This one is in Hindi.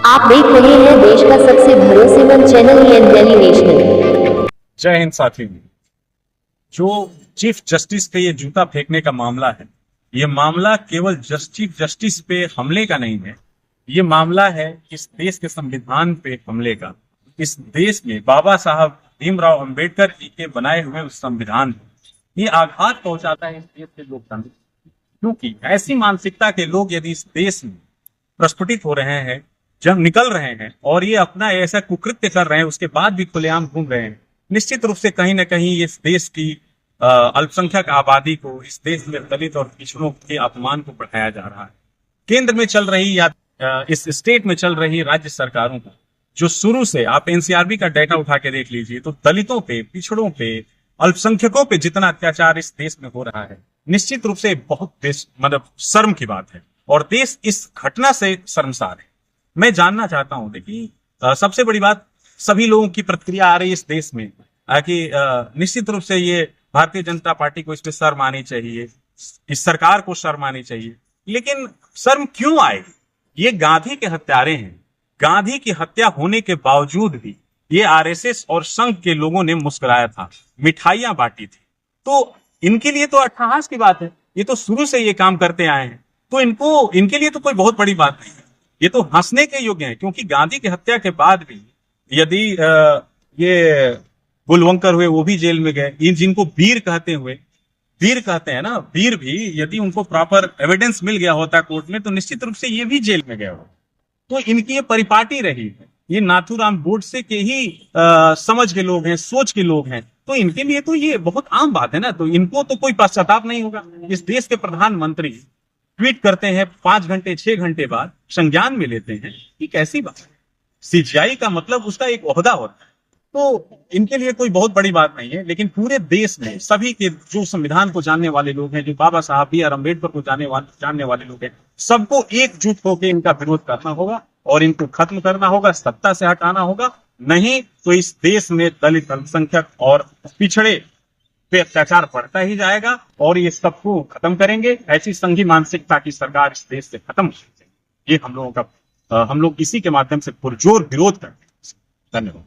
आप देख रहे हैं देश का सबसे भरोसेमंद चैनल एन दिल्ली नेशनल। जय हिंद साथियों। जो चीफ जस्टिस पे ये जूता फेंकने का मामला है, ये मामला केवल चीफ जस्टिस पे हमले का नहीं है, ये मामला है इस देश के संविधान पे हमले का। इस देश में बाबा साहब भीमराव अंबेडकर जी के बनाए हुए उस संविधान ये आघात पहुंचाता है इस देश के लोकतंत्र, क्योंकि ऐसी मानसिकता के लोग यदि इस देश में प्रस्फुटित हो रहे हैं, जब निकल रहे हैं और ये अपना ऐसा कुकृत्य कर रहे हैं, उसके बाद भी खुलेआम घूम रहे हैं, निश्चित रूप से कहीं ना कहीं इस देश की अल्पसंख्यक आबादी को, इस देश में दलित और पिछड़ों के अपमान को बढ़ाया जा रहा है। केंद्र में चल रही या इस स्टेट में चल रही राज्य सरकारों को, जो शुरू से आप एनसीआरबी का डाटा उठा के देख लीजिए तो दलितों पे, पिछड़ों पे, अल्पसंख्यकों पे जितना अत्याचार इस देश में हो रहा है, निश्चित रूप से बहुत मतलब शर्म की बात है और देश इस घटना से शर्मसार है। मैं जानना चाहता हूं, देखिए सबसे बड़ी बात, सभी लोगों की प्रतिक्रिया आ रही है इस देश में कि निश्चित रूप से ये भारतीय जनता पार्टी को इस पे शर्म आनी चाहिए, इस सरकार को शर्म आनी चाहिए। लेकिन शर्म क्यों आए? ये गांधी के हत्यारे हैं। गांधी की हत्या होने के बावजूद भी ये आरएसएस और संघ के लोगों ने मुस्कुराया था, मिठाइयां बांटी थी। तो इनके लिए तो अट्टहास की बात है, ये तो शुरू से ये काम करते आए हैं, तो इनके लिए तो कोई बहुत बड़ी बात नहीं है, ये तो हंसने के योग्य है। क्योंकि गांधी की हत्या के बाद भी यदि ये बुलवंकर हुए, वो भी जेल में गए, इन जिनको वीर कहते हैं ना, वीर भी यदि उनको प्रॉपर एविडेंस मिल गया होता कोर्ट में तो निश्चित रूप से ये भी जेल में गए हो। तो इनकी ये परिपाटी रही है, ये नाथूराम गोडसे के ही समझ के लोग हैं, सोच के लोग हैं, तो इनके लिए तो ये बहुत आम बात है ना। तो इनको तो कोई पश्चाताप नहीं होगा। इस देश के प्रधानमंत्री ट्वीट करते हैं 5 घंटे 6 घंटे बाद संज्ञान में लेते हैं, ये कैसी बात है? सीजीआई का मतलब उसका एक ओहदा होता है, तो इनके लिए कोई बहुत बड़ी बात नहीं है। लेकिन पूरे देश में सभी के जो संविधान को जानने वाले लोग हैं, जो बाबा साहब बी आर अम्बेडकर को जानने वाले लोग हैं, सबको एकजुट होकर इनका विरोध करना होगा और इनको खत्म करना होगा, सत्ता से हटाना होगा। नहीं तो इस देश में दलित, अल्पसंख्यक और पिछड़े पे अत्याचार बढ़ता ही जाएगा और ये सबको खत्म करेंगे। ऐसी संघी मानसिकता की सरकार इस देश से खत्म हो जाएगी। ये हम लोग इसी के माध्यम से पुरजोर विरोध करते हैं। धन्यवाद।